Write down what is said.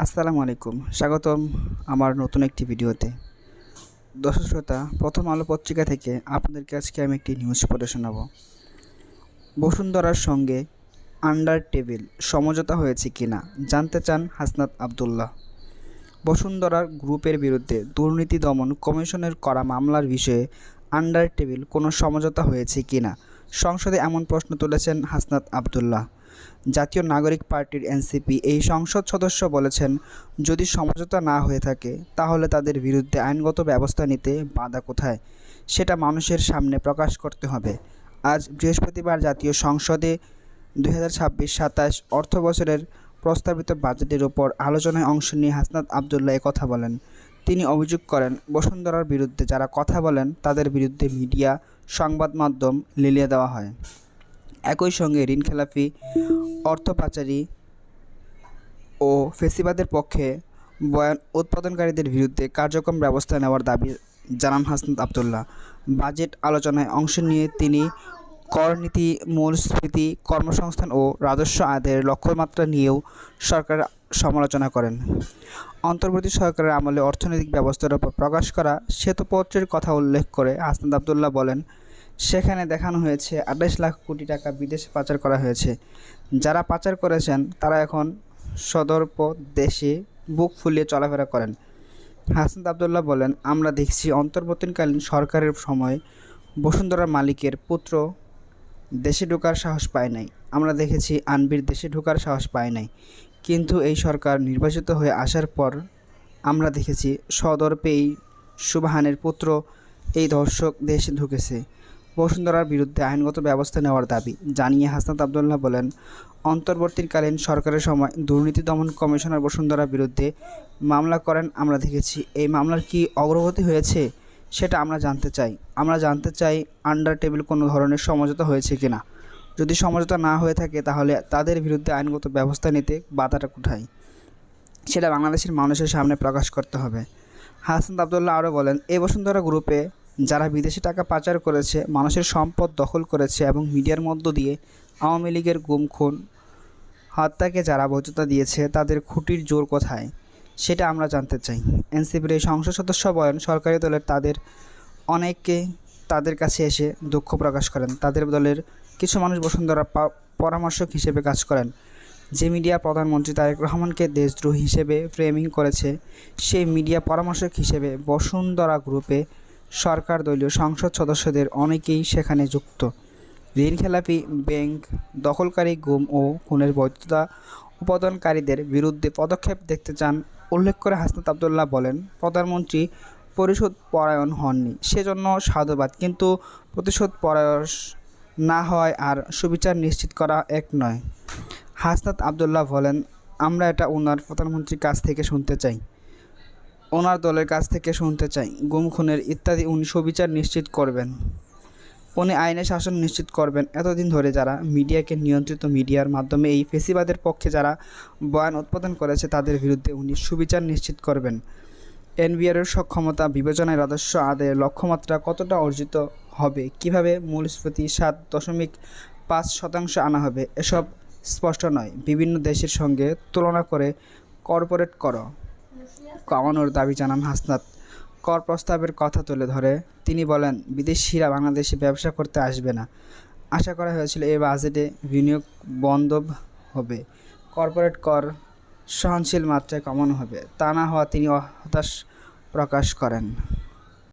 আসসালামু আলাইকুম, স্বাগতম আমার নতুন একটি ভিডিওতে। দর্শক শ্রোতা, প্রথম আলো পত্রিকা থেকে আপনাদেরকে আজকে আমি একটি নিউজ পড়ে শোনাব। বসুন্ধরার সঙ্গে আন্ডার টেবিল সমঝোতা হয়েছে কিনা জানতে চান হাসনাত আবদুল্লাহ। বসুন্ধরা গ্রুপের বিরুদ্ধে দুর্নীতি দমন কমিশনের করা মামলার বিষয়ে আন্ডার টেবিল কোনো সমঝোতা হয়েছে কিনা সংসদে এমন প্রশ্ন তুলেছেন হাসনাত আবদুল্লাহ। জাতীয় নাগরিক পার্টির এনসিপি এই সংসদ সদস্য বলেছেন, যদি সমঝোতা না হয়ে থাকে তাহলে তাদের বিরুদ্ধে আইনগত ব্যবস্থা নিতে বাধা কোথায় সেটা মানুষের সামনে প্রকাশ করতে হবে। আজ বৃহস্পতিবার জাতীয় সংসদে 2026-27 অর্থবছরের প্রস্তাবিত বাজেটের ওপর আলোচনায় অংশ নিয়ে হাসনাত আবদুল্লাহ কথা বলেন। তিনি অভিযোগ করেন, বসুন্ধরার বিরুদ্ধে যারা কথা বলেন তাদের বিরুদ্ধে মিডিয়া, সংবাদ মাধ্যম লেলিয়ে দেওয়া হয়। একই সঙ্গে ঋণখেলাপি, অর্থ পাচারি ও ফেসিবাদের পক্ষে বয়ান উৎপাদনকারীদের বিরুদ্ধে কার্যক্রম ব্যবস্থা নেওয়ার দাবি জানান হাসনাত আবদুল্লাহ। বাজেট আলোচনায় অংশ নিয়ে তিনি করনীতি, মূল্যস্ফীতি, কর্মসংস্থান ও রাজস্ব আদায়ের লক্ষ্যমাত্রা নিয়েও সরকারের সমালোচনা করেন। অন্তর্বর্তী সরকারের আমলে অর্থনৈতিক ব্যবস্থার ওপর প্রকাশ করা শ্বেতপত্রের কথা উল্লেখ করে হাসনাত আবদুল্লাহ বলেন, সেখানে দেখানো হয়েছে 28 লাখ কোটি টাকা বিদেশে পাচার করা হয়েছে। যারা পাচার করেছেন তারা এখন সদর্প দেশে বুক ফুলিয়ে চলাফেরা করেন। হাসনাত আবদুল্লাহ বলেন, আমরা দেখছি অন্তর্বর্তীকালীন সরকারের সময় বসুন্ধরার মালিকের পুত্র দেশে ঢোকার সাহস পায় নাই। আমরা দেখেছি আনবির দেশে ঢোকার সাহস পায় নাই। কিন্তু এই সরকার নির্বাচিত হয়ে আসার পর আমরা দেখেছি সদর্পে এই সুবহানের পুত্র এই ধর্ষক দেশে ঢুকেছে। বসুন্ধরার বিরুদ্ধে আইনগত ব্যবস্থা নেওয়ার দাবি জানিয়ে হাসনাত আবদুল্লাহ বলেন, অন্তর্বর্তীকালীন সরকারের সময় দুর্নীতি দমন কমিশনার বসুন্ধরার বিরুদ্ধে মামলা করেন। আমরা দেখেছি এই মামলার কি অগ্রগতি হয়েছে সেটা আমরা জানতে চাই। আমরা জানতে চাই আন্ডার টেবিল কোনো ধরনের সমঝোতা হয়েছে কিনা। যদি সমঝোতা না হয়ে থাকে তাহলে তাদের বিরুদ্ধে আইনগত ব্যবস্থা নিতে বাধাটা কোথায় সেটা বাংলাদেশের মানুষের সামনে প্রকাশ করতে হবে। হাসনাত আবদুল্লাহ আরও বলেন, এই বসুন্ধরা গ্রুপে যারা বিদেশি টাকা পাচার করেছে, মানুষের সম্পদ দখল করেছে এবং মিডিয়ার মধ্য দিয়ে আওয়ামী লীগের গুম, খুন, হত্যাকে যারা বৈধতা দিয়েছে তাদের খুঁটির জোর কোথায় সেটা আমরা জানতে চাই। এনসিপির এই সংসদ সদস্য বলেন, সরকারি দলের তাদের অনেকে তাদের কাছে এসে দুঃখ প্রকাশ করেন। তাদের দলের কিছু মানুষ বসুন্ধরা পরামর্শক হিসেবে কাজ করেন। যে মিডিয়া প্রধানমন্ত্রী তারেক রহমানকে দেশদ্রোহী হিসেবে ফ্রেমিং করেছে, সেই মিডিয়া পরামর্শক হিসেবে বসুন্ধরা গ্রুপে সরকার দলীয় সংসদ সদস্যদের অনেকেই সেখানে যুক্ত। ঋণখেলাপি, ব্যাংক দখলকারী, গুম ও খুনের বৈধতা উপাদানকারীদের বিরুদ্ধে পদক্ষেপ দেখতে চান উল্লেখ করে হাসনাত আবদুল্লাহ বলেন, প্রধানমন্ত্রী পরিশোধ পরায়ণ হননি, সেজন্য সাধুবাদ, কিন্তু প্রতিশোধ পরায়ণ না হয় আর সুবিচার নিশ্চিত করা এক নয়। হাসনাত আবদুল্লাহ বলেন, আমরা এটা ওনার প্রধানমন্ত্রীর কাছ থেকে শুনতে চাই, ওনার দলের কাছ থেকে শুনতে চাই। গুম, খুনের ইত্যাদি উনি সুবিচার নিশ্চিত করবেন, উনি আইনের শাসন নিশ্চিত করবেন। এতদিন ধরে যারা মিডিয়াকে নিয়ন্ত্রিত মিডিয়ার মাধ্যমে এই ফেসিবাদের পক্ষে যারা বয়ান উৎপাদন করেছে তাদের বিরুদ্ধে উনি সুবিচার নিশ্চিত করবেন। এনবিআরের সক্ষমতা বিবেচনায় রাজস্ব আদায়ের লক্ষ্যমাত্রা কতটা অর্জিত হবে, কিভাবে মূল্যস্ফীতি 7.5% আনা হবে, এসব স্পষ্ট নয়। বিভিন্ন দেশের সঙ্গে তুলনা করে কর্পোরেট কর কমানোর দাবি জানান হাসনাত। কর প্রস্তাবের কথা তুলে ধরে তিনি বলেন, বিদেশিরা বাংলাদেশে ব্যবসা করতে আসবে না। আশা করা হয়েছিল এই বাজেটে বিনিয়োগ বন্ধ হবে, কর্পোরেট কর সহনশীল মাত্রায় কমানো হবে। তা না হওয়া তিনি হতাশ প্রকাশ করেন।